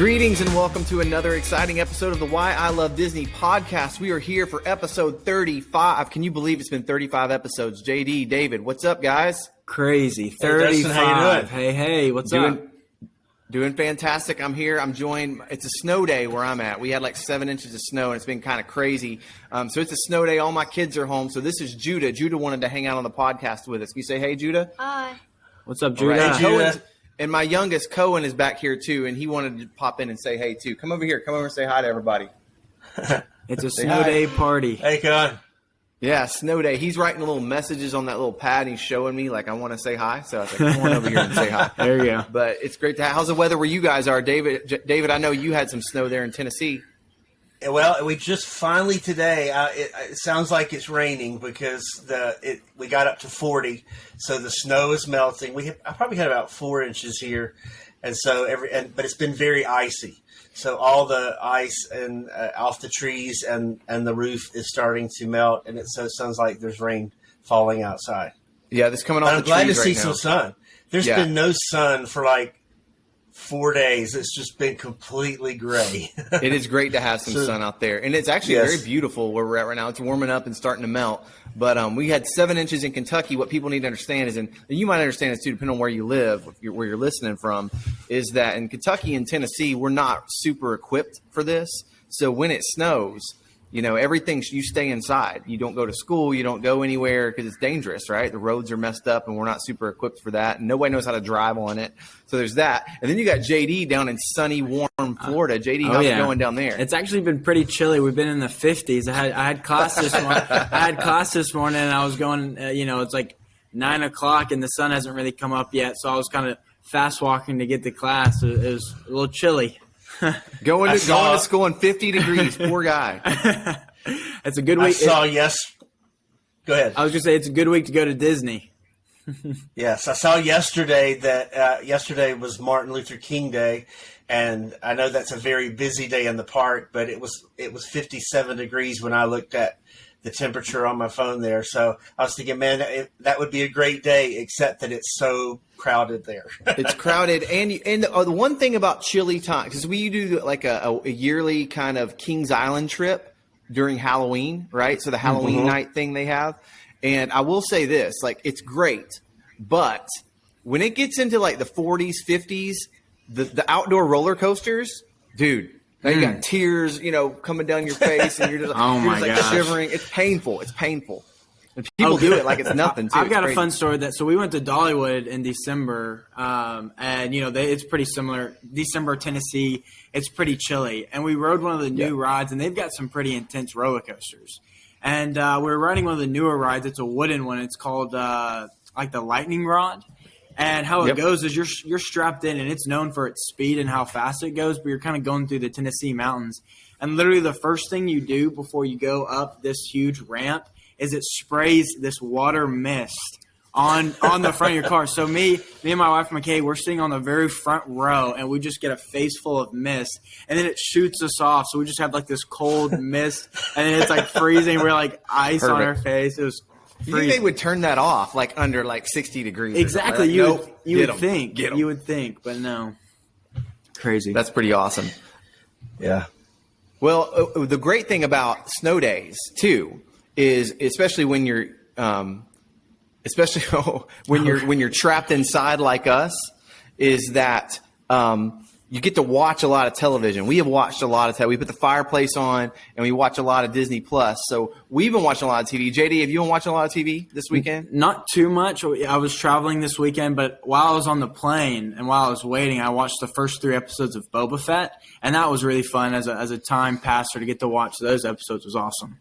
Greetings and welcome to another exciting episode of the Why I Love Disney podcast. We are here for episode 35. Can you believe it's been 35 episodes? JD, David, what's up, guys? Crazy. 35. Hey, Dustin, how you doing? Hey, what's up? Doing fantastic. I'm here. I'm joined. It's a snow day where I'm at. We had like 7 inches of snow, and it's been kind of crazy. So it's a snow day. All my kids are home. So this is Judah. Judah wanted to hang out on the podcast with us. Can you say hey, Judah? Hi. What's up, Judah? Right. Hey, Judah. And my youngest, Cohen, is back here too, and he wanted to pop in and say hey too. Come over here. Come over and say hi to everybody. It's a snow day party. Hey, Con. Yeah, snow day. He's writing little messages on that little pad. And he's showing me like I want to say hi. So I was like, come on over here and say hi. There you go. But it's great to have. How's the weather where you guys are, David? David, I know you had some snow there in Tennessee. Well, we just finally today. It sounds like it's raining because we got up to 40, so the snow is melting. I probably had about 4 inches here, and so but it's been very icy. So all the ice and off the trees and the roof is starting to melt, and it sounds like there's rain falling outside. Yeah, this coming off But the I'm glad to trees see right now. some sun. There's been no sun for like 4 days. It's just been completely gray. It is great to have some sun out there, and it's actually Yes. very beautiful where we're at right now. It's warming up and starting to melt. But we had 7 inches in Kentucky. What people need to understand is, and you might understand this too, depending on where you live, where you're listening from, is that in Kentucky and Tennessee, we're not super equipped for this. So when it snows, you know, everything, you stay inside. You don't go to school. You don't go anywhere because it's dangerous, right? The roads are messed up and we're not super equipped for that. And nobody knows how to drive on it. So there's that. And then you got JD down in sunny, warm Florida. JD, how's it going down there? It's actually been pretty chilly. We've been in the 50s. I had class this morning. And I was going, it's like 9 o'clock and the sun hasn't really come up yet. So I was kind of fast walking to get to class. It was a little chilly. Going to school in 50 degrees. Poor guy. It's a good week. Go ahead. I was going to say it's a good week to go to Disney. Yes, I saw yesterday that yesterday was Martin Luther King Day, and I know that's a very busy day in the park, but it was 57 degrees when I looked at the temperature on my phone there. So I was thinking, man, that would be a great day, except that it's so crowded there. It's crowded, and the one thing about chilly time, because we do like a yearly kind of Kings Island trip during Halloween, right? So the Halloween night thing they have, and I will say this, like it's great, but when it gets into like the 40s, 50s, the outdoor roller coasters, dude. Now you got tears, coming down your face, and you're just, shivering. It's painful. And people do it like it's nothing, too. I've got a fun story. So we went to Dollywood in December, and it's pretty similar. December, Tennessee, it's pretty chilly, and we rode one of the new rides, and they've got some pretty intense roller coasters. And we were riding one of the newer rides. It's a wooden one. It's called like the Lightning Rod. And how it goes is you're strapped in, and it's known for its speed and how fast it goes, but you're kind of going through the Tennessee mountains. And literally the first thing you do before you go up this huge ramp is it sprays this water mist on the front of your car. So me and my wife, McKay, we're sitting on the very front row, and we just get a face full of mist, and then it shoots us off. So we just have like this cold mist, and then it's like freezing. We're like ice on our face. It was You think they would turn that off like under like 60 degrees? Exactly. Like, You would think, but no. Crazy. That's pretty awesome. Yeah. Well, the great thing about snow days too is, especially when you're, when you're trapped inside like us, is that you get to watch a lot of television. We have watched a lot of television. We put the fireplace on, and we watch a lot of Disney Plus. So we've been watching a lot of TV. JD, have you been watching a lot of TV this weekend? Not too much. I was traveling this weekend, but while I was on the plane and while I was waiting, I watched the first 3 episodes of Boba Fett, and that was really fun as a time passer to get to watch those episodes was awesome.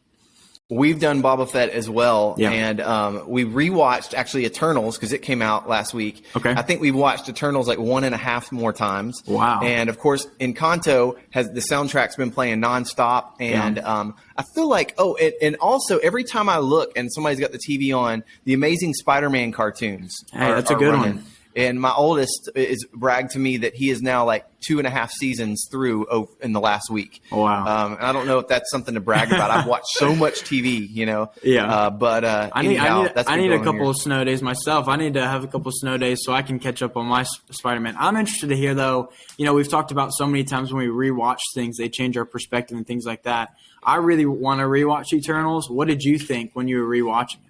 We've done Boba Fett as well, Yeah. and we rewatched actually Eternals because it came out last week. Okay. I think we've watched Eternals like 1.5 more times. Wow. And of course, Encanto the soundtrack's been playing nonstop, and I feel like and also every time I look and somebody's got the TV on, the Amazing Spider-Man cartoons. Hey, that's a good one. And my oldest is bragged to me that he is now like 2.5 seasons through in the last week. Wow. And I don't know if that's something to brag about. I've watched so much TV, Yeah. But I need a couple of snow days myself. I need to have a couple of snow days so I can catch up on my Spider-Man. I'm interested to hear, though, we've talked about so many times when we rewatch things, they change our perspective and things like that. I really want to rewatch Eternals. What did you think when you were rewatching it?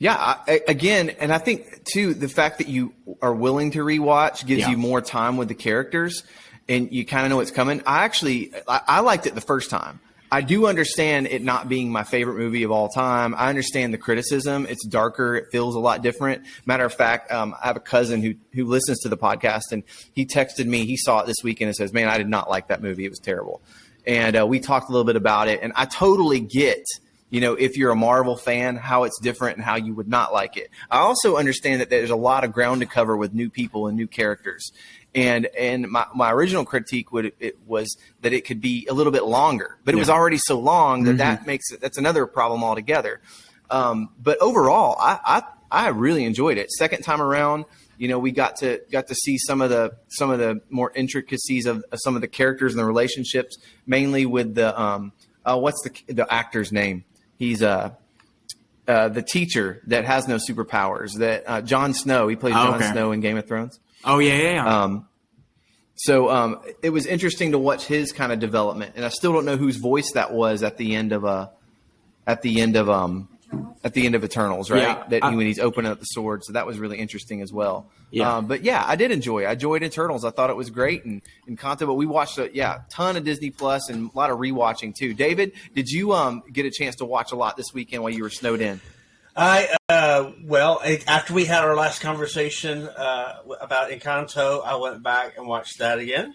Yeah, again, and I think, too, the fact that you are willing to rewatch gives you more time with the characters, and you kind of know what's coming. I liked it the first time. I do understand it not being my favorite movie of all time. I understand the criticism. It's darker. It feels a lot different. Matter of fact, I have a cousin who listens to the podcast, and he texted me. He saw it this weekend and says, man, I did not like that movie. It was terrible. And we talked a little bit about it, and I totally get – if you're a Marvel fan, how it's different and how you would not like it. I also understand that there's a lot of ground to cover with new people and new characters. And my original critique was that it could be a little bit longer, but it was already so long that that's another problem altogether. But overall, I really enjoyed it. Second time around, we got to see some of the more intricacies of some of the characters and the relationships, mainly with the what's the actor's name? He's the teacher that has no superpowers. That Jon Snow. He plays Jon Snow in Game of Thrones. Oh yeah. So it was interesting to watch his kind of development, and I still don't know whose voice that was at the end of Eternals, right? Yeah, when he's opening up the sword. So that was really interesting as well. Yeah. But yeah, I did enjoy it. I enjoyed Eternals. I thought it was great and Encanto, but we watched a ton of Disney Plus and a lot of rewatching too. David, did you get a chance to watch a lot this weekend while you were snowed in? After we had our last conversation about Encanto, I went back and watched that again.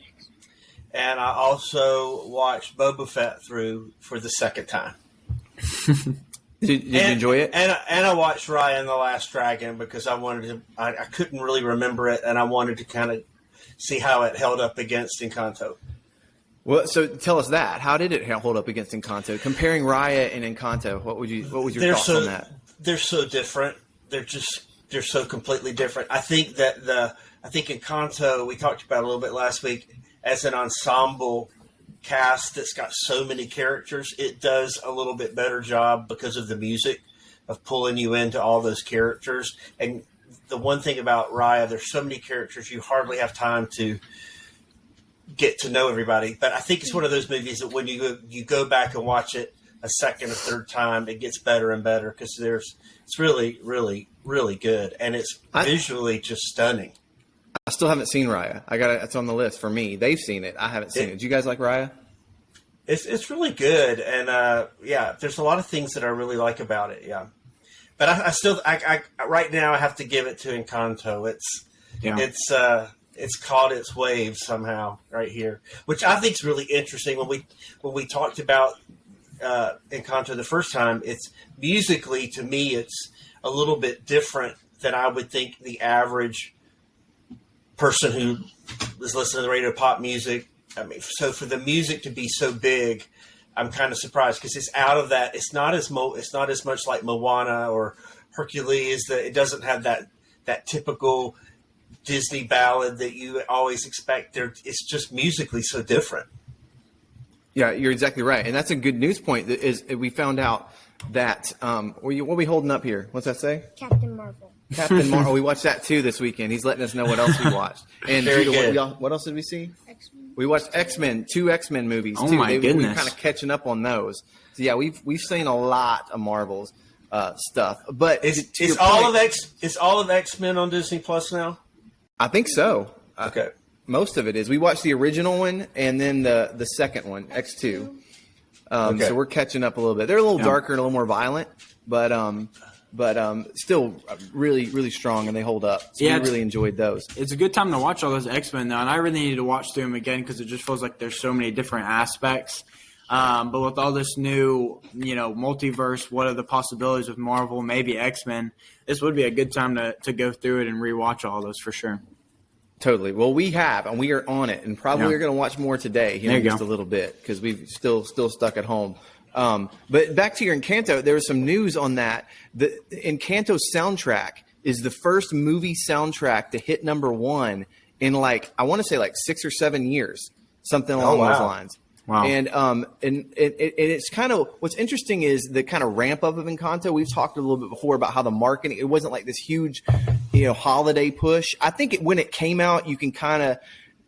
And I also watched Boba Fett through for the second time. Did you enjoy it? And I watched Raya and the Last Dragon because I wanted to. I couldn't really remember it, and I wanted to kind of see how it held up against Encanto. Well, so tell us that. How did it hold up against Encanto? Comparing Raya and Encanto, what was your thoughts on that? They're so different. They're so completely different. I think Encanto, we talked about a little bit last week, as an ensemble cast that's got so many characters, it does a little bit better job because of the music of pulling you into all those characters. And the one thing about Raya, there's so many characters you hardly have time to get to know everybody. But I think it's one of those movies that when you go back and watch it a second or third time, it gets better and better because it's really, really, really good, and it's visually just stunning. I still haven't seen Raya. It's on the list for me. They've seen it. I haven't seen it. Do you guys like Raya? It's really good, and there's a lot of things that I really like about it. Yeah, but I right now I have to give it to Encanto. It's caught its wave somehow right here, which I think is really interesting. When we talked about Encanto the first time, it's musically, to me, it's a little bit different than I would think the average person who is listening to the radio pop music. I mean, so for the music to be so big, I'm kind of surprised because it's out of that. It's not as much like Moana or Hercules. That it doesn't have that typical Disney ballad that you always expect. It's just musically so different. Yeah, you're exactly right, and that's a good news point. Is we found out that what are we holding up here? What's that say? Captain Marvel. Captain Marvel. We watched that too this weekend. He's letting us know what else we watched. And Judah, what else did we see? X-Men. We watched X-Men, 2 X-Men movies too. Oh my goodness! We're kind of catching up on those. So yeah, we've seen a lot of Marvel's stuff. But is all of X-Men on Disney Plus now? I think so. Okay. Most of it is. We watched the original one and then the second one, X2. So we're catching up a little bit. They're a little darker and a little more violent, but still really, really strong, and they hold up. So we really enjoyed those. It's a good time to watch all those X-Men, though, and I really need to watch through them again because it just feels like there's so many different aspects. But with all this new, multiverse, what are the possibilities of Marvel, maybe X-Men, this would be a good time to go through it and rewatch all those for sure. Totally. Well, we have, and we are on it, and probably we're going to watch more today here in just a little bit because we've still stuck at home. But back to your Encanto, there was some news on that. The Encanto soundtrack is the first movie soundtrack to hit number one in like, I want to say like 6 or 7 years, something along those lines. Wow. And it's kind of, what's interesting is the kind of ramp up of Encanto. We've talked a little bit before about how the marketing, it wasn't like this huge, holiday push. I think when it came out, you can kind of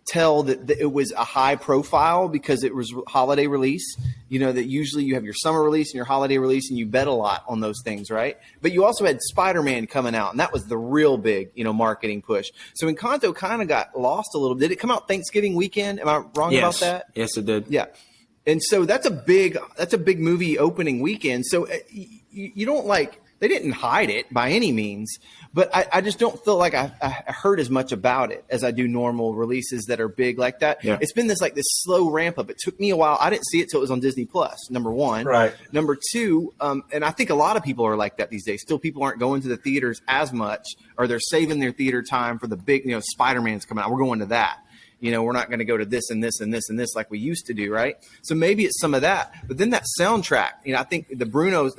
tell that it was a high profile because it was holiday release, that usually you have your summer release and your holiday release and you bet a lot on those things, right? But you also had Spider-Man coming out, and that was the real big, marketing push. So Encanto kind of got lost a little. Did it come out Thanksgiving weekend? Am I wrong about that? Yes, it did. Yeah. And so that's a big movie opening weekend. So you don't they didn't hide it by any means, but I just don't feel like I heard as much about it as I do normal releases that are big like that. Yeah. It's been this slow ramp up. It took me a while. I didn't see it till it was on Disney Plus, number one. Right. Number two, and I think a lot of people are like that these days. Still, people aren't going to the theaters as much, or they're saving their theater time for the big, Spider-Man's coming out. We're going to that. We're not going to go to this and this and this and this like we used to do, right? So maybe it's some of that. But then that soundtrack, I think the Bruno's,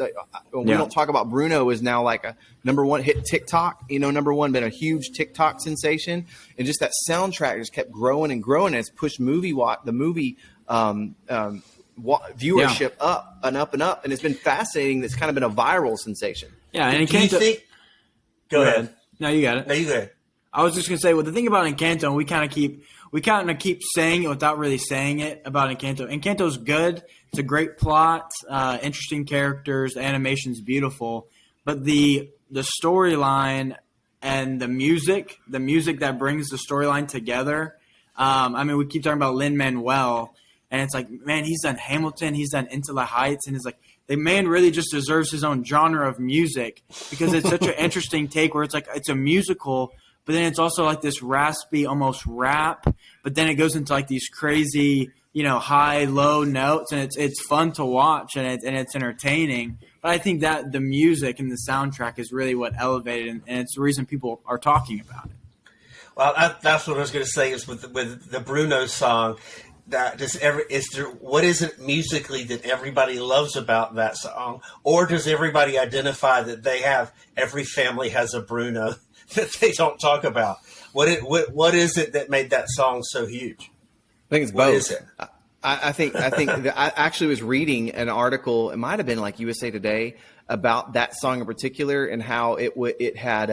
we don't talk about Bruno, is now like a number one hit TikTok, number one, been a huge TikTok sensation. And just that soundtrack just kept growing and growing. And it's pushed the movie viewership up and up and up. And it's been fascinating. It's kind of been a viral sensation. Yeah. And Do you think? Go ahead. No, you got it. No, you go ahead. I was just going to say, well, the thing about Encanto, we kind of keep saying it without really saying it about Encanto. Encanto's good. It's a great plot, interesting characters, the animation's beautiful, but the storyline and the music that brings the storyline together. We keep talking about Lin-Manuel, and it's like, man, he's done Hamilton, he's done Into the Heights, and it's like, the man really just deserves his own genre of music because it's such an interesting take where it's like it's a musical. But then it's also like this raspy, almost rap. But then it goes into like these crazy, high, low notes, and it's fun to watch and it's entertaining. But I think that the music and the soundtrack is really what elevated, and it's the reason people are talking about it. Well, that's what I was going to say is with the Bruno song. What is it musically that everybody loves about that song, or does everybody identify that every family has a Bruno that they don't talk about? What is it that made that song so huge? I think it's both. What is it? I think that I actually was reading an article. It might have been like USA Today about that song in particular and how it had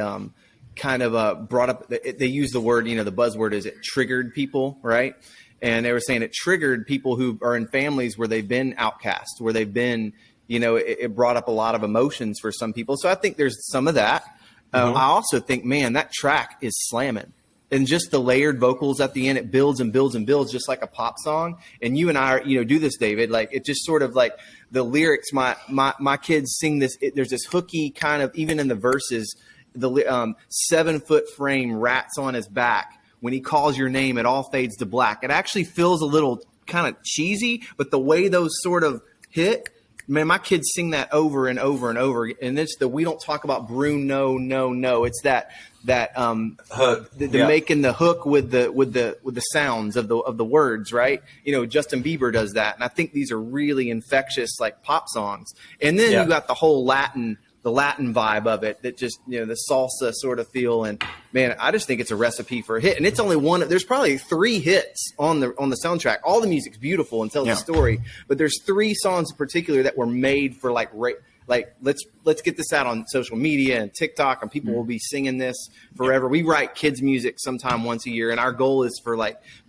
kind of brought up. They used the word, the buzzword is it triggered people, right? And they were saying it triggered people who are in families where they've been outcast, where they've been, it brought up a lot of emotions for some people. So I think there's some of that. I also think, man, that track is slamming. And just the layered vocals at the end, it builds and builds and builds just like a pop song. And you and I are, do this, David. Like, it just sort of like the lyrics, my kids sing this. There's this hooky kind of, even in the verses, the 7-foot frame rats on his back. When he calls your name, it all fades to black. It actually feels a little kind of cheesy, but the way those sort of hit, man, my kids sing that over and over and over. And it's we don't talk about Bruno, no. It's that hook, making the hook with the sounds of the words, right? Justin Bieber does that, and I think these are really infectious, like pop songs. And then you got the whole Latin vibe of it that just, the salsa sort of feel. And man, I just think it's a recipe for a hit. And it's only one, there's probably 3 hits on the soundtrack. All the music's beautiful and tells a story, but there's 3 songs in particular that were made for let's get this out on social media and TikTok, and people will be singing this forever. We write kids music sometime once a year, and our goal is for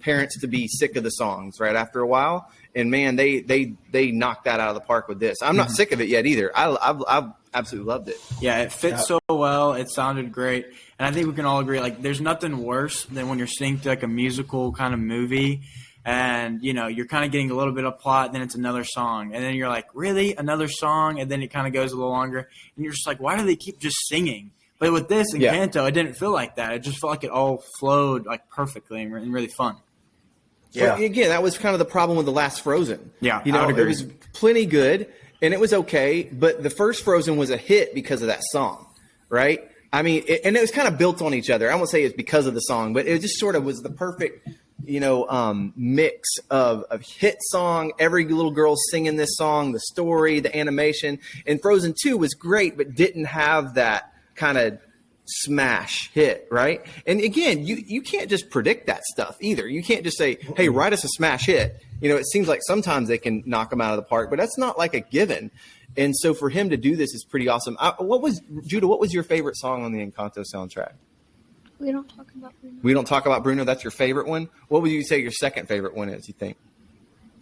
parents to be sick of the songs right after a while. And man, they knock that out of the park with this. I'm not sick of it yet either. I've absolutely loved it. Yeah, it fits so well. It sounded great. And I think we can all agree, there's nothing worse than when you're singing to a musical kind of movie and, you're kind of getting a little bit of plot, then it's another song. And then you're like, really? Another song? And then it kind of goes a little longer. And you're just like, why do they keep just singing? But with this, Encanto, it didn't feel like that. It just felt like it all flowed perfectly and really fun. Yeah. But again, that was kind of the problem with the last Frozen. Yeah, it was plenty good. And it was okay, but the first Frozen was a hit because of that song, right? I mean, and it was kind of built on each other. I won't say it's because of the song, but it just sort of was the perfect, mix of hit song. Every little girl singing this song, the story, the animation. And Frozen 2 was great, but didn't have that kind of smash hit, right? And again, you can't just predict that stuff either. You can't just say, hey, write us a smash hit. You know, it seems like sometimes they can knock them out of the park, but that's not like a given. And so for him to do this is pretty awesome. Judah, what was your favorite song on the Encanto soundtrack? We don't talk about Bruno. We don't talk about Bruno. That's your favorite one. What would you say your second favorite one is, you think?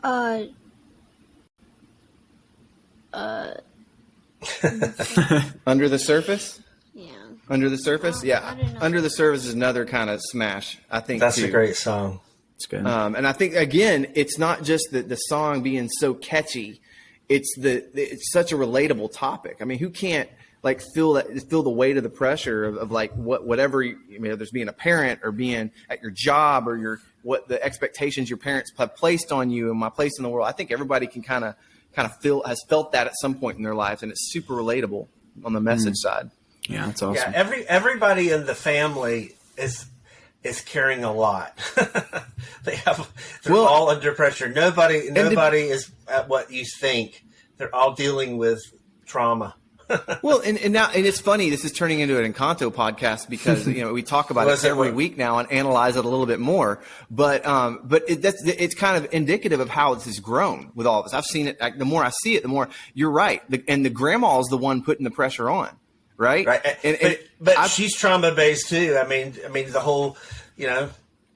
Under the Surface? Yeah. Under the Surface? I Yeah. don't know. Under the Surface is another kind of smash, I think. That's too. a great song. It's good. And I think, again, it's not just the song being so catchy. It's such a relatable topic. I mean, who can't like feel the weight of the pressure of like whatever, there's being a parent or being at your job or what the expectations your parents have placed on you and my place in the world. I think everybody can kind of has felt that at some point in their lives, and it's super relatable on the message side. Yeah, that's awesome. Yeah, everybody in the family is carrying a lot. They're all under pressure. Nobody is at what you think. They're all dealing with trauma. Well, and now it's funny. This is turning into an Encanto podcast because we talk about it every week now and analyze it a little bit more. But it's kind of indicative of how this has grown with all of us. I've seen it. The more I see it, the more you're right. And the grandma is the one putting the pressure on, right? Right. But she's trauma based too. I mean the whole,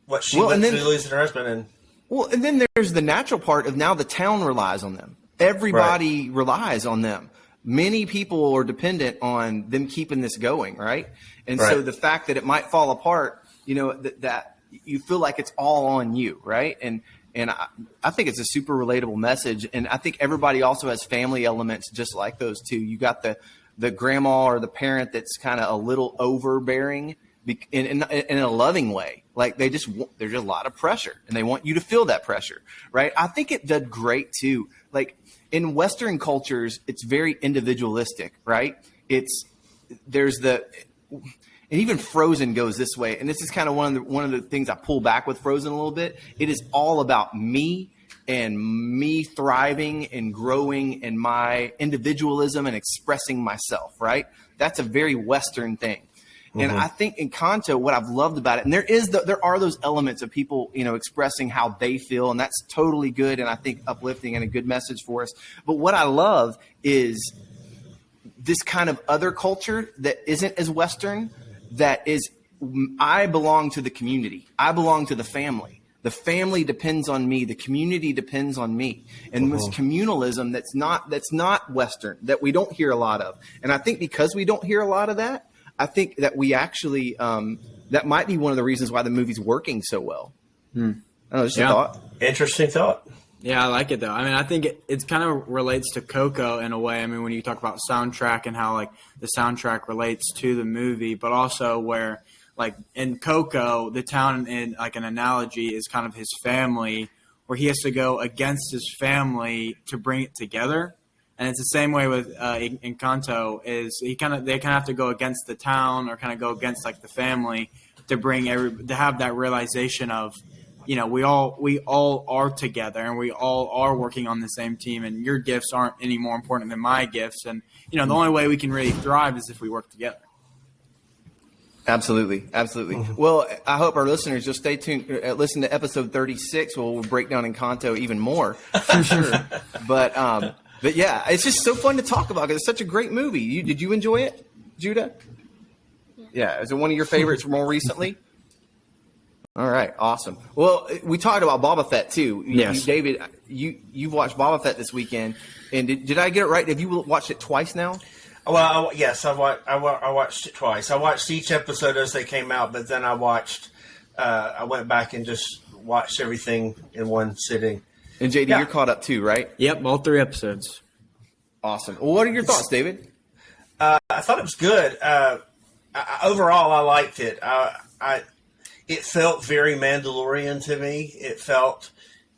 what she went through losing her husband and then there's the natural part of now the town relies on them. Everybody relies on them. Many people are dependent on them keeping this going, right? And so the fact that it might fall apart, that you feel like it's all on you, right? And I think it's a super relatable message. And I think everybody also has family elements just like those two. You got the grandma or the parent that's kind of a little overbearing in a loving way. Like there's just a lot of pressure and they want you to feel that pressure, right? I think it did great too. Like in Western cultures, it's very individualistic, right? And even Frozen goes this way. And this is kind of one of the things I pull back with Frozen a little bit. It is all about me and me thriving and growing and my individualism and expressing myself, right? That's a very Western thing. And I think in Encanto, what I've loved about it, and there are those elements of people, expressing how they feel, and that's totally good, and I think uplifting and a good message for us. But what I love is this kind of other culture that isn't as Western, that is, I belong to the community. I belong to the family. The family depends on me. The community depends on me. And this communalism that's not Western, that we don't hear a lot of. And I think because we don't hear a lot of that, I think that we actually that might be one of the reasons why the movie's working so well. I don't know, just a thought. Interesting thought. Yeah, I like it though. I mean, I think it kind of relates to Coco in a way. I mean, when you talk about soundtrack and how like the soundtrack relates to the movie, but also where like in Coco, the town in like an analogy is kind of his family, where he has to go against his family to bring it together. And it's the same way with Encanto. Is they kind of have to go against the town or kind of go against like the family to to have that realization of, we all are together and we all are working on the same team, and your gifts aren't any more important than my gifts. And the only way we can really thrive is if we work together. Absolutely. Well, I hope our listeners just stay tuned. Listen to episode 36. We'll break down Encanto even more for sure. But yeah, it's just so fun to talk about because it's such a great movie. Did you enjoy it, Judah? Yeah. Is it one of your favorites more recently? All right. Awesome. Well, we talked about Boba Fett too. Yes. David, you've watched Boba Fett this weekend. And did I get it right? Have you watched it twice now? Well, yes, I watched it twice. I watched each episode as they came out, but then I went back and just watched everything in one sitting. And JD, you're caught up too, right? Yep, all 3 episodes. Awesome. Well, what are your thoughts, David? I thought it was good. Overall, I liked it. It felt very Mandalorian to me. It felt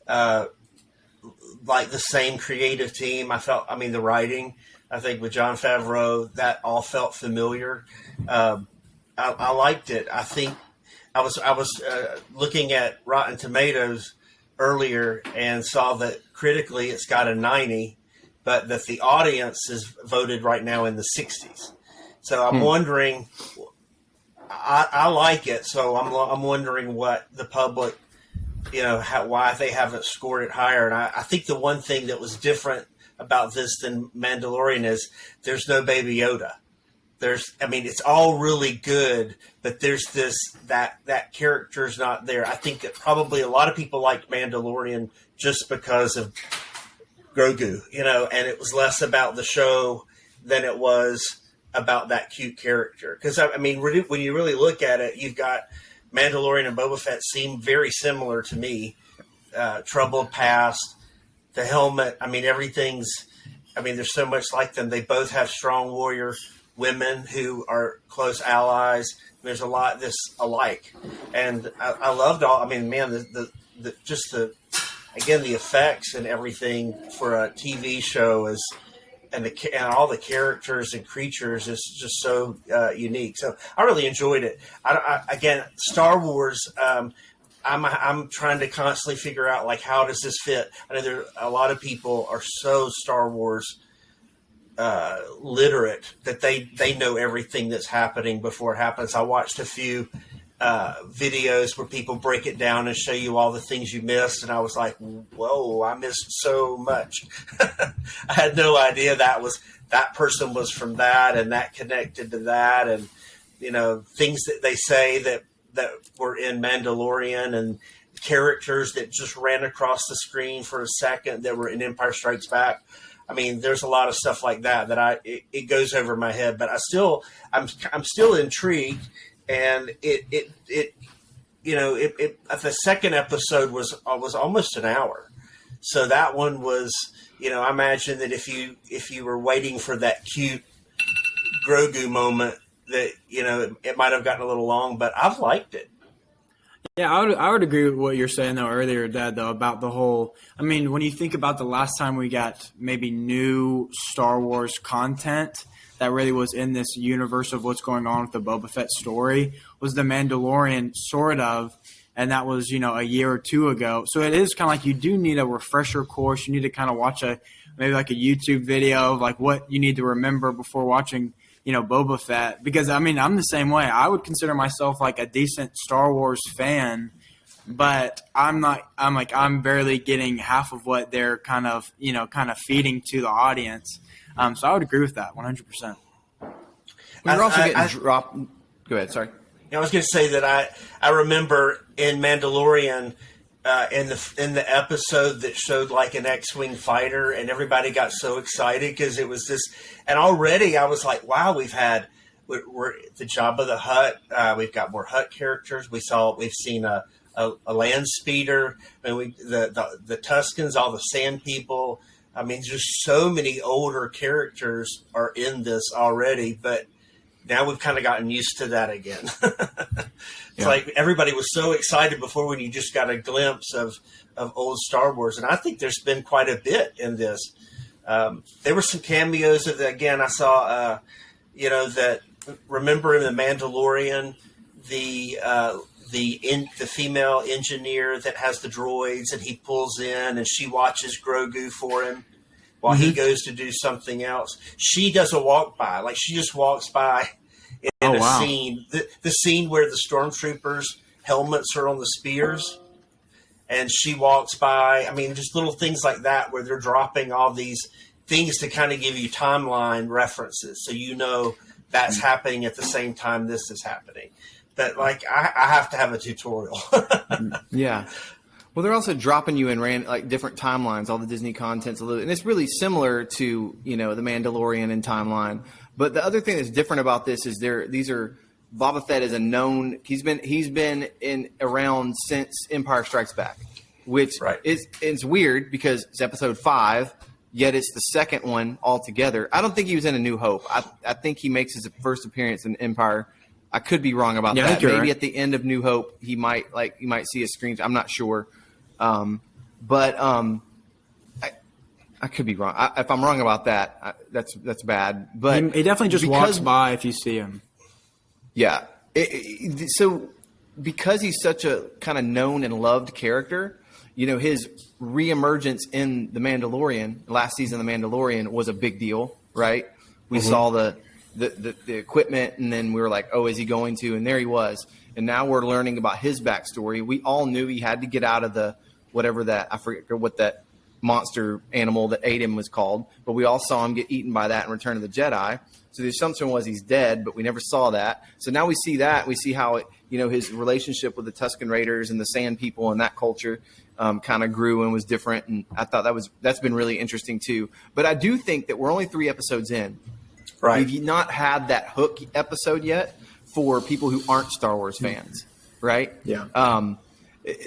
like the same creative team. The writing, I think with Jon Favreau, that all felt familiar. I liked it. I think I was looking at Rotten Tomatoes earlier and saw that critically it's got a 90, but that the audience is voted right now in the 60s. So I'm wondering, I like it. So I'm wondering what the public, why they haven't scored it higher. And I think the one thing that was different about this than Mandalorian is there's no Baby Yoda. It's all really good, but there's that character's not there. I think that probably a lot of people liked Mandalorian just because of Grogu, and it was less about the show than it was about that cute character. Because when you really look at it, you've got Mandalorian and Boba Fett seem very similar to me. Troubled past, the helmet. Everything's. There's so much like them. They both have strong warrior women who are close allies. There's a lot this alike, and I loved all. The effects and everything for a TV show is, and all the characters and creatures is just so unique. So I really enjoyed it. Again, Star Wars. I'm trying to constantly figure out how does this fit. I know there a lot of people are so Star Wars literate that they know everything that's happening before it happens. I watched a few videos where people break it down and show you all the things you missed, and I was like, whoa, I missed so much. I had no idea that person was from that and that connected to that, and things that they say that were in Mandalorian, and characters that just ran across the screen for a second that were in Empire Strikes Back. There's a lot of stuff like that it goes over my head, but I'm still intrigued. And the second episode was almost an hour. So that one was, I imagine that if you were waiting for that cute Grogu moment, that, it might have gotten a little long, but I've liked it. Yeah, I would agree with what you're saying though earlier, Dad, though, about the whole. When you think about the last time we got maybe new Star Wars content that really was in this universe of what's going on with the Boba Fett story was The Mandalorian, sort of, and that was a year or two ago. So it is kind of like you do need a refresher course. You need to kind of watch maybe a YouTube video of what you need to remember before watching Boba Fett, because I'm the same way. I would consider myself a decent Star Wars fan, but I'm barely getting half of what they're kind of feeding to the audience. So I would agree with that 100%. We're also getting dropped. Go ahead. Sorry. I was going to say that I remember in Mandalorian, in the episode that showed an X-wing fighter, and everybody got so excited because it was this, and already I was like, wow, we're the Jabba the Hutt. We've got more Hutt characters. We've seen a land speeder, and the Tuskens, all the Sand People. Just so many older characters are in this already, but now we've kind of gotten used to that again. It's like everybody was so excited before when you just got a glimpse of old Star Wars. And I think there's been quite a bit in this. There were some cameos again, I saw, that remember in The Mandalorian, the female engineer that has the droids, and he pulls in and she watches Grogu for him while he goes to do something else. She does a walk by, she just walks by in a scene, the scene where the stormtroopers' helmets are on the spears, and she walks by. Just little things like that where they're dropping all these things to kind of give you timeline references, so that's happening at the same time this is happening. But I have to have a tutorial. Yeah. Well, they're also dropping you in different timelines, all the Disney content's and it's really similar to, The Mandalorian and timeline. But the other thing that's different about this is Boba Fett is a known, he's been around since Empire Strikes Back, which it's weird because it's episode 5, yet it's the second one altogether. I don't think he was in A New Hope. I think he makes his first appearance in Empire. I could be wrong about that. Maybe right. At the end of New Hope, he might see a screen. I'm not sure, but I could be wrong. If I'm wrong about that, that's bad. But he definitely just walks by if you see him. Yeah. So because he's such a kind of known and loved character, his reemergence in The Mandalorian, last season of The Mandalorian, was a big deal, right? We saw the the equipment, and then we were like, oh, is he going to? And there he was. And now we're learning about his backstory. We all knew he had to get out of the whatever that, I forget what that monster animal that ate him was called, but we all saw him get eaten by that in Return of the Jedi. So the assumption was he's dead, but we never saw that. So now we see that. We see how his relationship with the Tusken Raiders and the Sand People and that culture kind of grew and was different. And I thought that's been really interesting too. But I do think that we're only 3 episodes in. Right. We've not had that hook episode yet for people who aren't Star Wars fans, right? Yeah.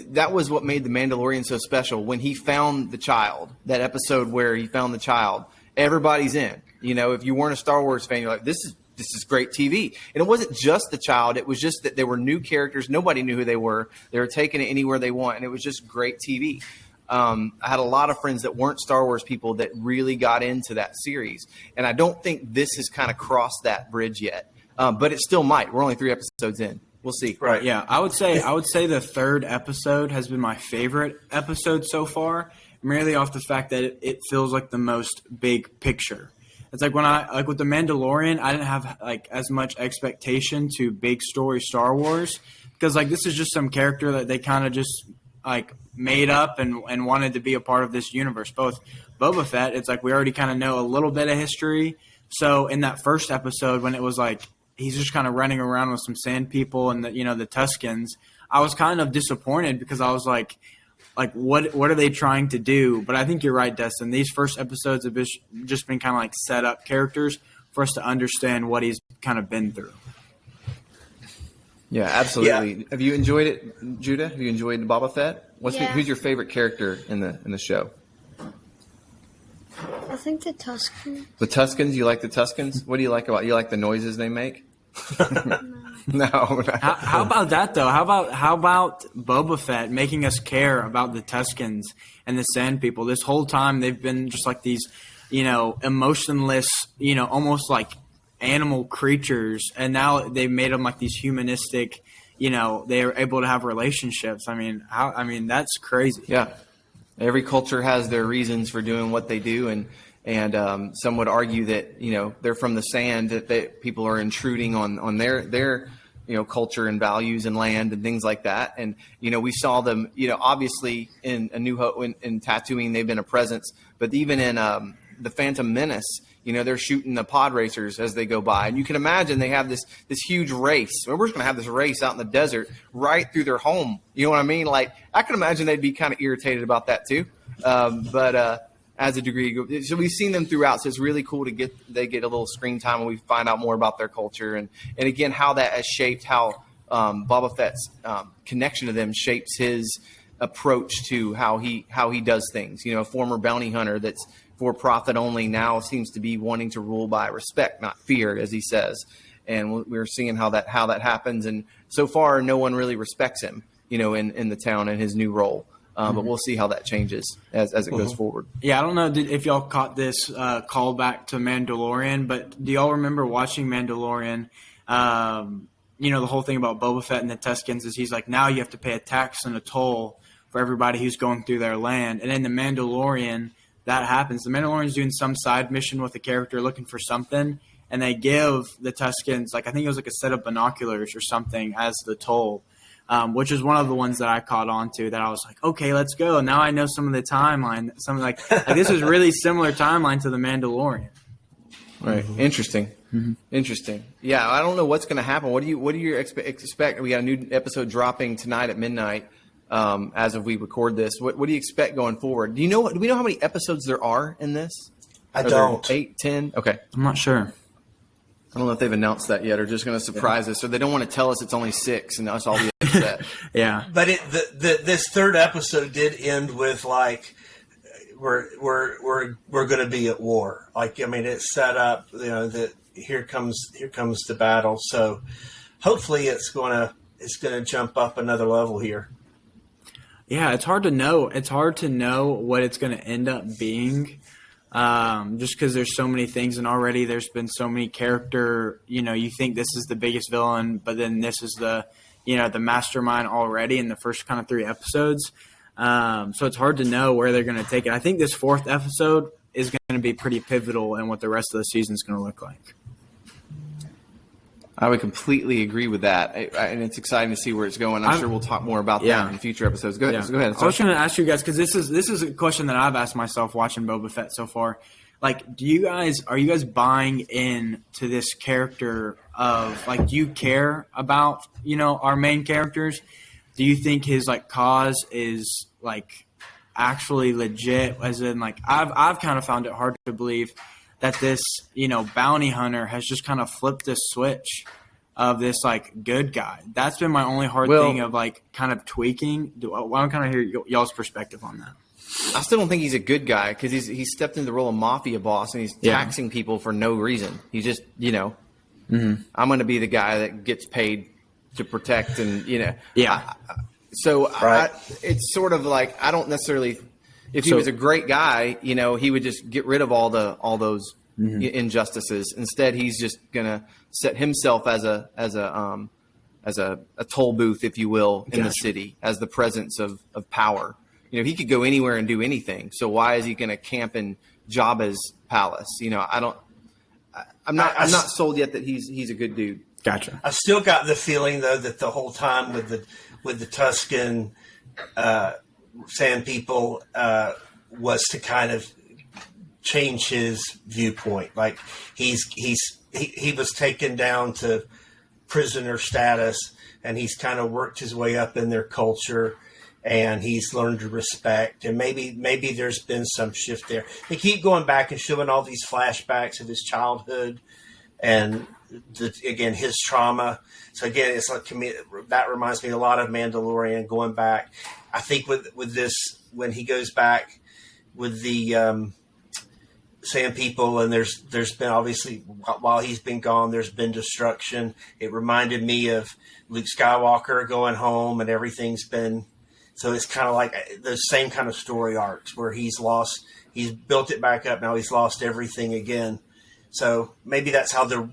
That was what made The Mandalorian so special. When he found the child, that episode where he found the child, everybody's in. If you weren't a Star Wars fan, you're like, this is great TV. And it wasn't just the child. It was just that there were new characters. Nobody knew who they were. They were taking it anywhere they want, and it was just great TV. I had a lot of friends that weren't Star Wars people that really got into that series. And I don't think this has kind of crossed that bridge yet. But it still might. We're only 3 episodes in. We'll see. Right. Yeah, I would say the 3rd episode has been my favorite episode so far, merely off the fact that it feels like the most big picture. It's like when with The Mandalorian, I didn't have as much expectation to big story Star Wars, because this is just some character that they kind of just made up and wanted to be a part of this universe. Both Boba Fett, it's we already kind of know a little bit of history. So in that first episode, when it was he's just kind of running around with some sand people and the Tuskens, I was kind of disappointed because I was like, what are they trying to do? But I think you're right, Destin. These first episodes have just been kind of set up characters for us to understand what he's kind of been through. Yeah, absolutely. Yeah. Have you enjoyed it, Judah? Have you enjoyed Boba Fett? Who's your favorite character in the show? I think the Tusken. The Tuskens? You like the Tuskens? What do you like about? You like the noises they make? No. How about that though? How about Boba Fett making us care about the Tuskens and the Sand People? This whole time they've been just these, emotionless, almost like animal creatures, and now they've made them these humanistic. They are able to have relationships. I mean, that's crazy. Yeah. Every culture has their reasons for doing what they do, and some would argue that they're from the sand, that people are intruding on their culture and values and land and things like that. And we saw them obviously in A New Hope, in Tatooine they've been a presence, but even in the Phantom Menace, they're shooting the pod racers as they go by, and you can imagine they have this huge race. We're just going to have this race out in the desert right through their home. You know what I mean? I can imagine they'd be kind of irritated about that too. But as a degree, so we've seen them throughout. So it's really cool to get a little screen time and we find out more about their culture and again how that has shaped how Boba Fett's connection to them shapes his approach to how he does things. A former bounty hunter that's for profit only now seems to be wanting to rule by respect, not fear, as he says. And we're seeing how that happens. And so far, no one really respects him, in the town in his new role. But we'll see how that changes as it goes forward. Yeah, I don't know if y'all caught this callback to Mandalorian, but do y'all remember watching Mandalorian? The whole thing about Boba Fett and the Tuskens is he's now you have to pay a tax and a toll for everybody who's going through their land. And in the Mandalorian, that happens. The Mandalorian's doing some side mission with a character looking for something, and they give the Tuskens, I think it was a set of binoculars or something as the toll, which is one of the ones that I caught on to that I was like, okay, let's go. And now I know some of the timeline. Something like this is really similar timeline to the Mandalorian. Right. Interesting. Mm-hmm. Interesting. Yeah, I don't know what's going to happen. What do you expect? We got a new episode dropping tonight at midnight. As of we record this, what do you expect going forward? Do we know how many episodes there are in this? I don't. 8, 10? Okay. I'm not sure. I don't know if they've announced that yet or just going to surprise us. So they don't want to tell us it's only 6 and us all be upset. Yeah. But this 3rd episode did end with we're going to be at war. It's set up. That here comes the battle. So hopefully it's going to jump up another level here. Yeah, it's hard to know. It's hard to know what it's going to end up being, just because there's so many things, and already there's been so many character. You think this is the biggest villain, but then this is the mastermind already in the first kind of 3 episodes. So it's hard to know where they're going to take it. I think this 4th episode is going to be pretty pivotal in what the rest of the season is going to look like. I would completely agree with that, and it's exciting to see where it's going. I'm sure we'll talk more about that in future episodes. Go ahead. Yeah. Go ahead. I was going to ask you guys because this is a question that I've asked myself watching Boba Fett so far. Like, are you guys buying in to this character of like, do you care about our main characters? Do you think his like cause is like actually legit? As in, like, I've kind of found it hard to believe that this bounty hunter has just kind of flipped this switch of this like good guy. That's been my only hard thing of like kind of tweaking. I want to kind of hear y'all's perspective on that. I still don't think he's a good guy because he's stepped into the role of mafia boss and he's taxing people for no reason. He's just I'm going to be the guy that gets paid to protect and it's sort of like I don't necessarily. If he was a great guy, he would just get rid of all those injustices. Instead, he's just gonna set himself as a toll booth, if you will, in the city as the presence of power. He could go anywhere and do anything. So why is he going to camp in Jabba's palace? I'm not sold yet that he's a good dude. Gotcha. I still got the feeling though that the whole time with the Tusken Sand People was to kind of change his viewpoint. Like he was taken down to prisoner status, and he's kind of worked his way up in their culture, and he's learned to respect. And maybe there's been some shift there. They keep going back and showing all these flashbacks of his childhood, and again his trauma. So again, it's like that reminds me a lot of Mandalorian going back. I think with this, when he goes back with the Sand People, and there's been obviously while he's been gone, there's been destruction. It reminded me of Luke Skywalker going home, and everything's been. So it's kind of like the same kind of story arcs where he's built it back up. Now he's lost everything again. So maybe that's how they're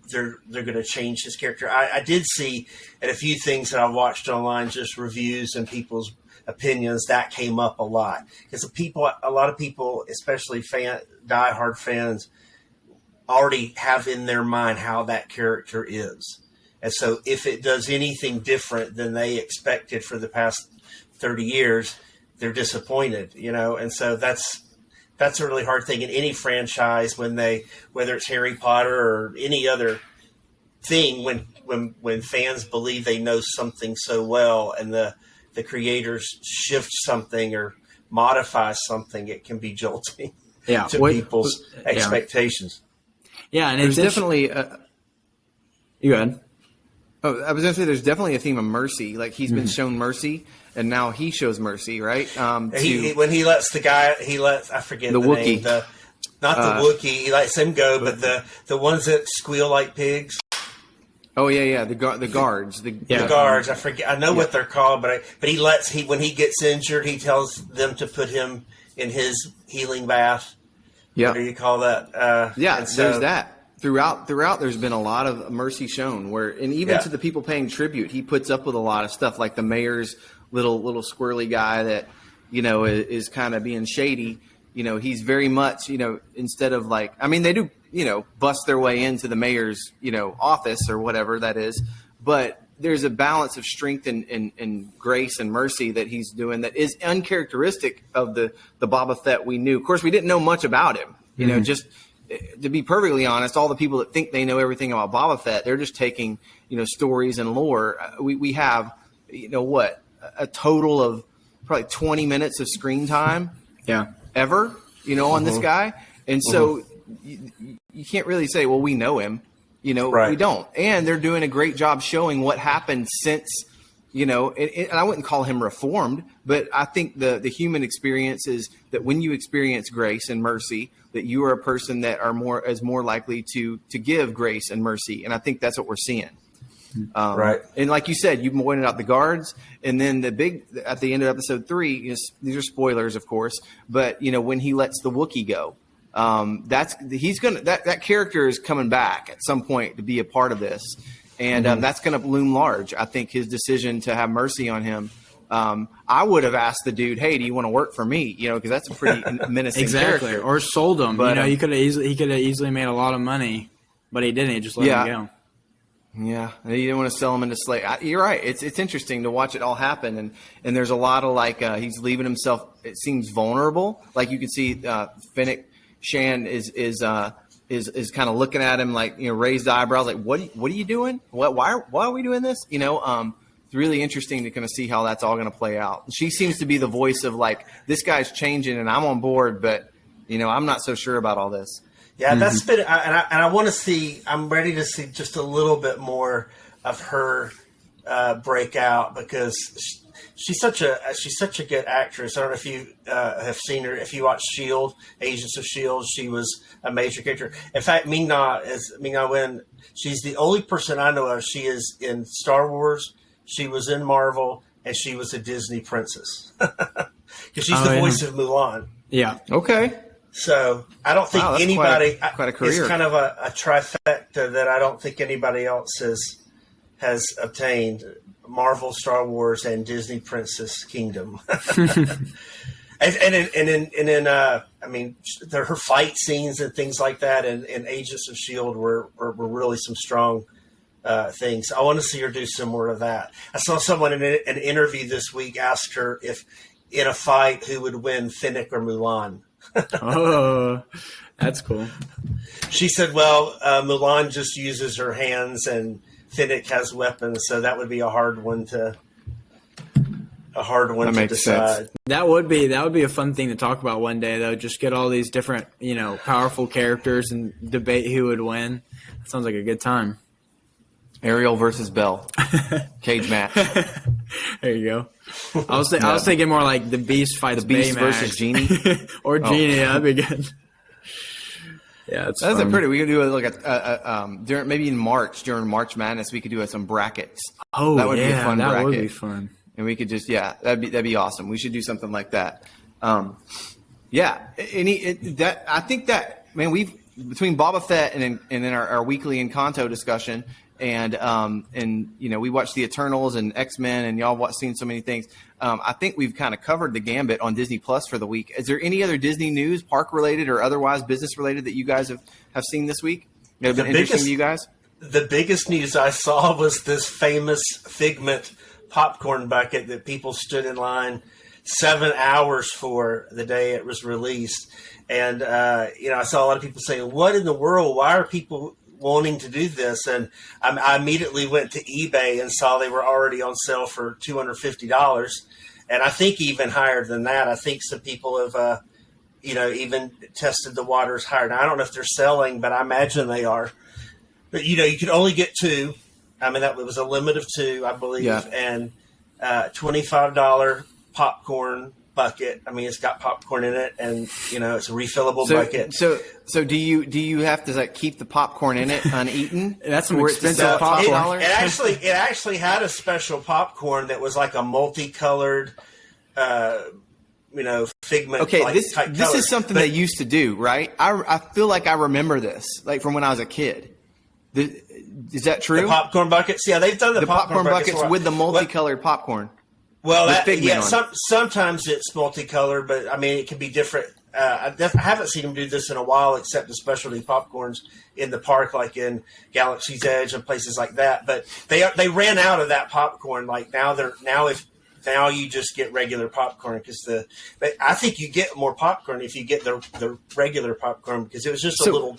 going to change his character. I did see at a few things that I watched online, just reviews and opinions, that came up a lot because a lot of people, especially diehard fans, already have in their mind how that character is, and so if it does anything different than they expected for the past 30 years, they're disappointed, and so that's a really hard thing in any franchise whether it's Harry Potter or any other thing, when fans believe they know something so well and the creators shift something or modify something, it can be jolting to people's expectations. Yeah, and there's it's definitely you go ahead. Oh, I was going to say there's definitely a theme of mercy. Like he's been shown mercy, and now he shows mercy, right? When he lets I forget the Wookiee. name, not the Wookiee. He lets him go, but the ones that squeal like pigs. Oh yeah, the guards. The guards. I forget. I know what they're called, but when he gets injured, he tells them to put him in his healing bath. Yeah. What do you call that? There's that. Throughout, there's been a lot of mercy shown, and even to the people paying tribute, he puts up with a lot of stuff, like the mayor's little squirrely guy that is kind of being shady. He's very much instead of like, I mean, they do bust their way into the mayor's office or whatever that is, but there's a balance of strength and grace and mercy that he's doing that is uncharacteristic of the Boba Fett we knew. Of course, we didn't know much about him. Just to be perfectly honest, all the people that think they know everything about Boba Fett, they're just taking stories and lore. We have a total of probably 20 minutes of screen time ever on this guy, and so you can't really say, well, we know him. We don't. And they're doing a great job showing what happened since, and I wouldn't call him reformed, but I think the human experience is that when you experience grace and mercy, that you are a person that is more likely to give grace and mercy. And I think that's what we're seeing. Right. And like you said, you pointed out the guards, and then at the end of episode 3, these are spoilers, of course, but when he lets the Wookiee go, that character is coming back at some point to be a part of this, and that's going to loom large. I think his decision to have mercy on him. I would have asked the dude, "Hey, do you want to work for me?" Because that's a pretty menacing character. Or sold him. But he could have easily made a lot of money, but he didn't. He just let him go. Yeah, you didn't want to sell him into slave. You're right. It's interesting to watch it all happen, and there's a lot of he's leaving himself. It seems vulnerable. Like you can see, Finnick Shan is kind of looking at him like raised eyebrows. Like what are you doing? Why are we doing this? It's really interesting to kind of see how that's all going to play out. She seems to be the voice of like this guy's changing, and I'm on board, but I'm not so sure about all this. Yeah, that's been, and I want to see. I'm ready to see just a little bit more of her break out because she's such a good actress. I don't know if you have seen her. If you watch Shield, Agents of Shield, she was a major character. In fact, Ming-Na Wen. She's the only person I know of. She is in Star Wars. She was in Marvel, and she was a Disney princess because she's the voice of Mulan. Yeah. Okay. So I don't think that's anybody quite a career. It's kind of a trifecta that I don't think anybody else has obtained: Marvel, Star Wars, and Disney Princess Kingdom. Her fight scenes and things like that, and Agents of Shield were really some strong things. I want to see her do some more of that. I saw someone in an interview this week asked her if in a fight who would win, Finnick or Mulan. Oh, that's cool. She said, well, Mulan just uses her hands and Finnick has weapons, so that would be a hard one to decide. Sense. That would be a fun thing to talk about one day, though. Just get all these different, powerful characters and debate who would win. Sounds like a good time. Ariel versus Belle. Cage match. There you go. I was thinking more like the Beast fights Beast Baymax. versus Genie. Or Genie, that'd be good. Yeah, it's That's fun. we could do during maybe in March during March Madness we could do some brackets. Oh, that would be a fun that bracket. would be fun. And we could just that'd be awesome. We should do something like that. I think that man, we've between Boba Fett and then our weekly Encanto discussion. And we watched the Eternals and X-Men, and y'all seen so many things. I think we've kind of covered the gambit on Disney Plus for the week. Is there any other Disney news, park related or otherwise business related, that you guys have seen this week that have been interesting to you guys? The biggest news I saw was this famous Figment popcorn bucket that people stood in line 7 hours for the day it was released. And I saw a lot of people saying, "What in the world? Why are people wanting to do this?" And I immediately went to eBay and saw they were already on sale for $250, and I think even higher than that. I think some people have, even tested the waters higher. Now, I don't know if they're selling, but I imagine they are. But you could only get two. I mean, that was a limit of two, I believe, and $25 popcorn bucket. I mean, it's got popcorn in it, and it's a refillable bucket. So do you have to keep the popcorn in it uneaten? That's some expensive popcorn. It actually had a special popcorn that was like a multicolored, Figment. Okay, this is something they used to do, right? I feel like I remember this, like from when I was a kid. Is that true? The popcorn buckets, yeah, they've done the popcorn buckets with the multicolored popcorn. Well, sometimes it's multicolored, but I mean, it can be different. I haven't seen them do this in a while, except the specialty popcorns in the park, like in Galaxy's Edge and places like that. But they ran out of that popcorn. Like now you just get regular popcorn but I think you get more popcorn if you get the regular popcorn because it was just a little.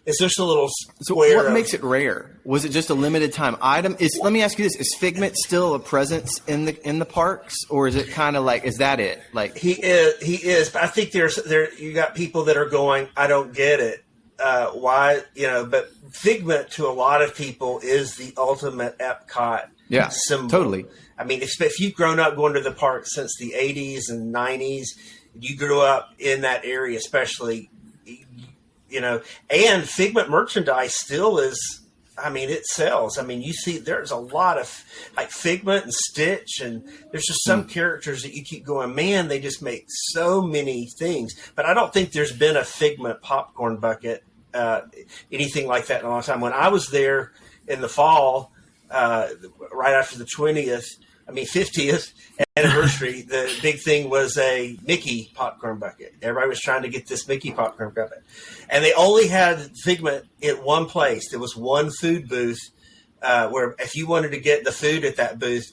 It's just a little square. So what makes it rare? Was it just a limited time item? Let me ask you this: is Figment still a presence in the parks, or is it kind of like is that it? Like he is. But I think you got people that are going, I don't get it. Why? But Figment to a lot of people is the ultimate Epcot symbol. Totally. I mean, if you've grown up going to the park since the 80s and 90s, you grew up in that area, especially. And Figment merchandise still is, I mean, it sells. I mean, you see there's a lot of like Figment and Stitch, and there's just some characters that you keep going, man, they just make so many things. But I don't think there's been a Figment popcorn bucket, anything like that in a long time. When I was there in the fall, right after the 50th anniversary, the big thing was a Mickey popcorn bucket. Everybody was trying to get this Mickey popcorn bucket. And they only had Figment at one place. There was one food booth where if you wanted to get the food at that booth,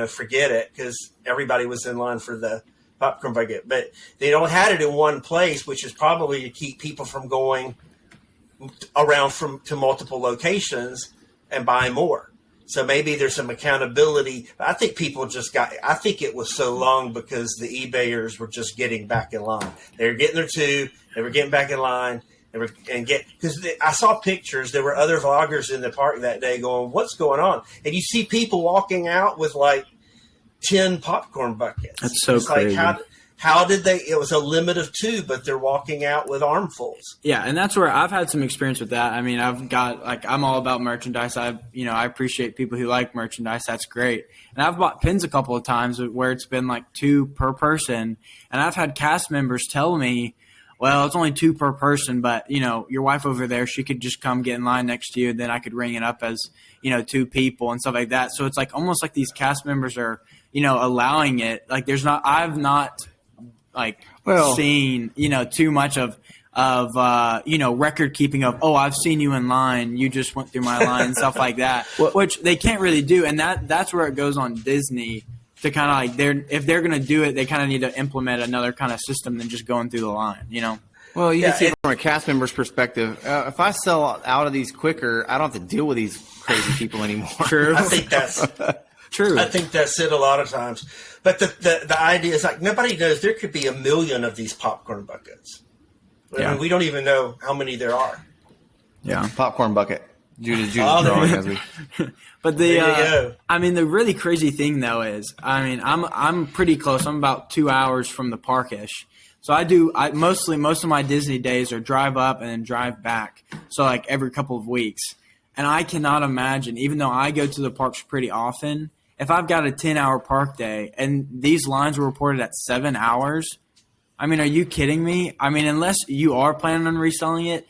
forget it, because everybody was in line for the popcorn bucket. But they don't had it in one place, which is probably to keep people from going around to multiple locations and buying more. So maybe there's some accountability. I think people I think it was so long because the eBayers were just getting back in line. They were getting their two, they were getting back in line. Because I saw pictures, there were other vloggers in the park that day going, what's going on? And you see people walking out with like 10 popcorn buckets. That's so it's crazy. Like, how did they? It was a limit of 2, but they're walking out with armfuls. Yeah, and that's where I've had some experience with that. I mean, I'm all about merchandise. I appreciate people who like merchandise. That's great. And I've bought pins a couple of times where it's been like 2 per person, and I've had cast members tell me, well, it's only 2 per person, but, your wife over there, she could just come get in line next to you, and then I could ring it up as, 2 people and stuff like that. So it's like almost like these cast members are, allowing it. Like I've not seen, too much of record keeping of, oh, I've seen you in line, you just went through my line and stuff like that, which they can't really do. And that's where it goes on Disney. To kind of if they're going to do it, they kind of need to implement another kind of system than just going through the line, Well, you can see it from a cast member's perspective. If I sell out of these quicker, I don't have to deal with these crazy people anymore. True. I think that's true. I think that's it a lot of times. But the idea is like nobody knows there could be 1 million of these popcorn buckets. I mean, we don't even know how many there are. Yeah. Popcorn bucket. Judas Oh, drawing as we. But There you go. the really crazy thing though is, I'm pretty close. I'm about 2 hours from the parkish. So most of my Disney days are drive up and then drive back. So like every couple of weeks. And I cannot imagine, even though I go to the parks pretty often, if I've got a 10-hour park day and these lines were reported at 7 hours, I mean, are you kidding me? I mean, unless you are planning on reselling it,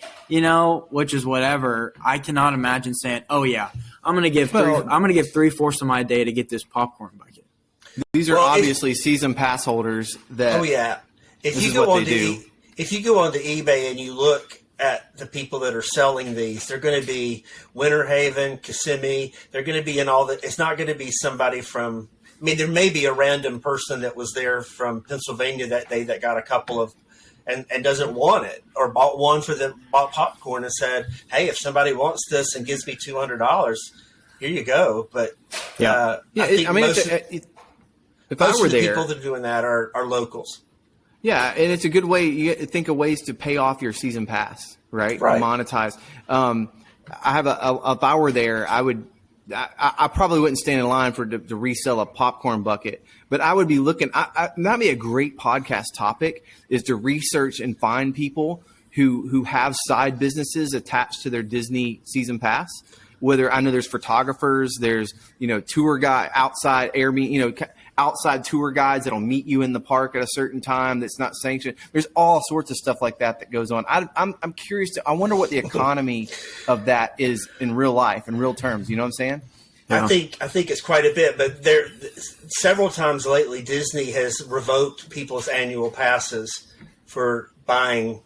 which is whatever, I cannot imagine saying, "Oh yeah, I'm going to give 3/4 of my day to get this popcorn bucket." These are obviously season pass holders that. Oh yeah. If This you is go what on they do. if you go onto eBay and you look at the people that are selling these, they're going to be Winter Haven, Kissimmee. They're going to be in all the. It's not going to be somebody from. I mean, there may be a random person that was there from Pennsylvania that day that got a couple of, and doesn't want it, or bought popcorn and said, "Hey, if somebody wants this and gives me $200, here you go." But I think most if I were of the there, people that are doing that are locals. yeah, and it's a good way. You get to think of ways to pay off your season pass, right? Right. Monetize. I have if I were there, I would. I probably wouldn't stand in line to resell a popcorn bucket, but I would be looking. That'd be a great podcast topic, is to research and find people who have side businesses attached to their Disney season pass. Whether I know there's photographers, there's tour guide, outside outside tour guides that'll meet you in the park at a certain time that's not sanctioned. There's all sorts of stuff like that goes on. I'm curious. I wonder what the economy of that is in real life, in real terms. You know what I'm saying? I think it's quite a bit, but there several times lately Disney has revoked people's annual passes for buying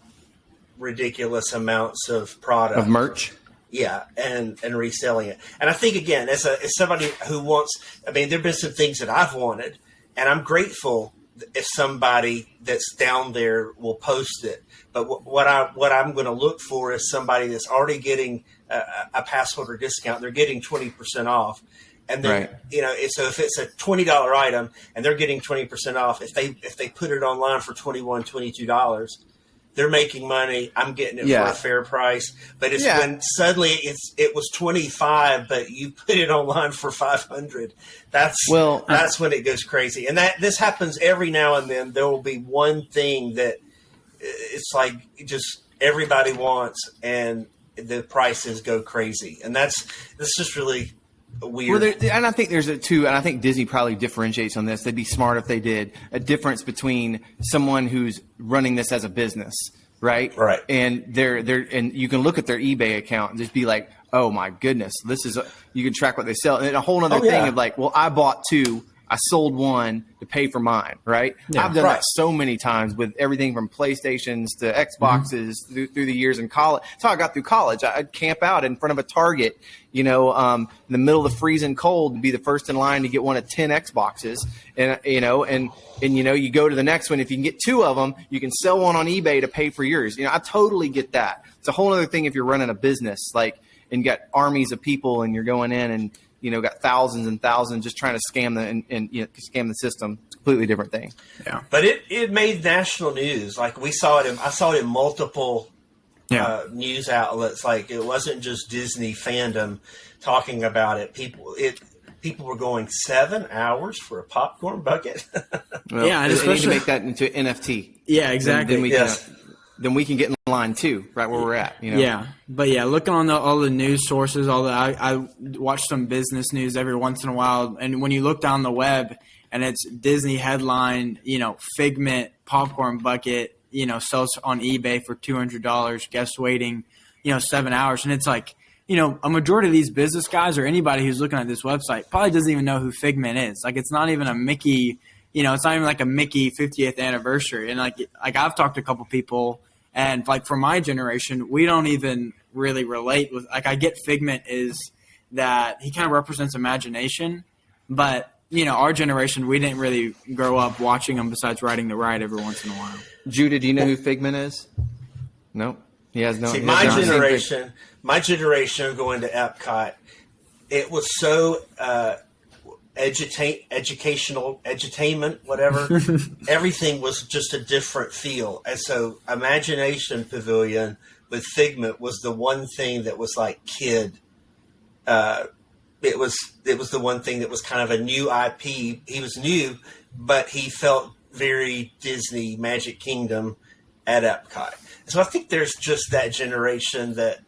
ridiculous amounts of product Of merch. Yeah, and reselling it. And I think, again, as somebody who wants, I mean, there have been some things that I've wanted, and I'm grateful if somebody that's down there will post it. But what I'm going to look for is somebody that's already getting a pass holder discount. They're getting 20% off. And then, so if it's a $20 item and they're getting 20% off, if they put it online for $21, $22, they're making money. I'm getting it for a fair price. But it's when suddenly it was 25, but you put it online for 500. That's when it goes crazy. And this happens every now and then. There will be one thing that it's like just everybody wants, and the prices go crazy. And that's just really weird. Well, and I think there's and I think Disney probably differentiates on this. They'd be smart if they did a difference between someone who's running this as a business, right? Right. And and you can look at their eBay account and just be like, oh my goodness, you can track what they sell. And a whole other thing of like, well, I bought 2 I sold one to pay for mine, right? Yeah, I've done right. that so many times with everything from PlayStations to Xboxes through the years in college. That's how I got through college. I'd camp out in front of a Target, in the middle of the freezing cold, to be the first in line to get one of 10 Xboxes. And you go to the next one. If you can get 2 of them, you can sell one on eBay to pay for yours. I totally get that. It's a whole other thing if you're running a business, and you got armies of people and you're going in and, got thousands and thousands just trying to scam scam the system. It's a completely different thing. Yeah. But it made national news. Like I saw it in multiple news outlets. Like it wasn't just Disney fandom talking about it. People were going 7 hours for a popcorn bucket. Well, Yeah, and they need to especially- make that into NFT. Yeah, exactly. Then we can get in line too, right where we're at. Yeah, but looking on all the news sources, I watch some business news every once in a while, and when you look down the web and it's Disney headline, Figment popcorn bucket, sells on eBay for $200, guest waiting, 7 hours, and it's like, a majority of these business guys or anybody who's looking at this website probably doesn't even know who Figment is. Like, it's not even a Mickey. It's not even like a Mickey 50th anniversary. And like I've talked to a couple people, and like for my generation, we don't even really relate with. Like, I get Figment is that he kind of represents imagination, but our generation, we didn't really grow up watching him besides riding the ride every once in a while. Judah, do you know who Figment is? No, he has no. See, he my has not seen generation going to Epcot, it was so edutainment, whatever. Everything was just a different feel. And so Imagination Pavilion with Figment was the one thing that was like kid. It was the one thing that was kind of a new IP. He was new, but he felt very Disney Magic Kingdom at Epcot. So I think there's just that generation that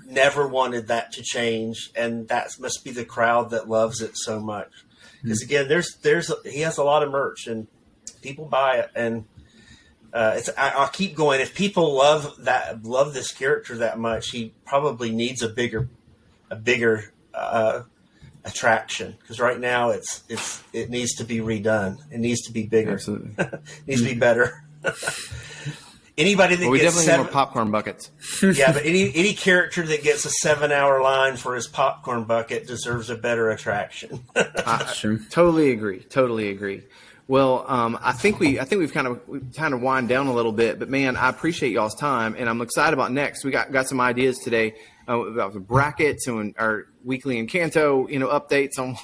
never wanted that to change, and that must be the crowd that loves it so much. Because again, he has a lot of merch and people buy it, and I'll keep going. If people love this character that much, he probably needs a bigger attraction, because right now it needs to be redone. It needs to be bigger. Absolutely. It needs to be better. Anybody that We gets definitely need more popcorn buckets. yeah, but any character that gets a 7-hour line for his popcorn bucket deserves a better attraction. That's true. Totally agree. Well, I think we've kind of wind down a little bit, but man, I appreciate y'all's time, and I'm excited about next. We got some ideas today about the brackets and our weekly Encanto, updates on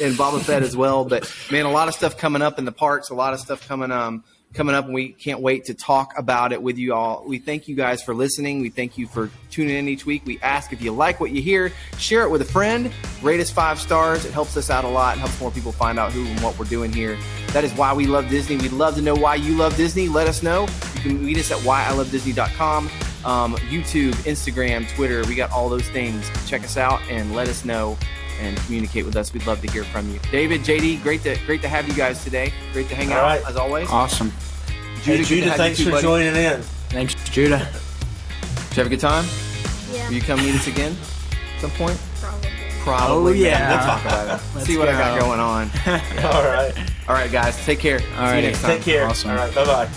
and Boba Fett as well. But man, a lot of stuff coming up in the parks, a lot of stuff coming up, and we can't wait to talk about it with you all. We thank you guys for listening. We thank you for tuning in each week. We ask if you like what you hear, share it with a friend, rate us 5 stars. It helps us out a lot and helps more people find out who and what we're doing here. That is why we love Disney. We'd love to know why you love Disney. Let us know. You can meet us at whyilovedisney.com, YouTube, Instagram, Twitter. We got all those things. Check us out and let us know and communicate with us. We'd love to hear from you. David, JD, great to have you guys today. Great to hang out, right. as always. Awesome. Hey, Judah, thanks for joining in. Thanks, Judah. Did you have a good time? Yeah, Will you come meet us again at some point? probably. Probably. Oh, yeah. Man. We'll talk about it. Let's See what I got go. going on. All right. All right, guys. Take care. See you Alrighty. next time. Take care. Awesome. All right. Bye-bye.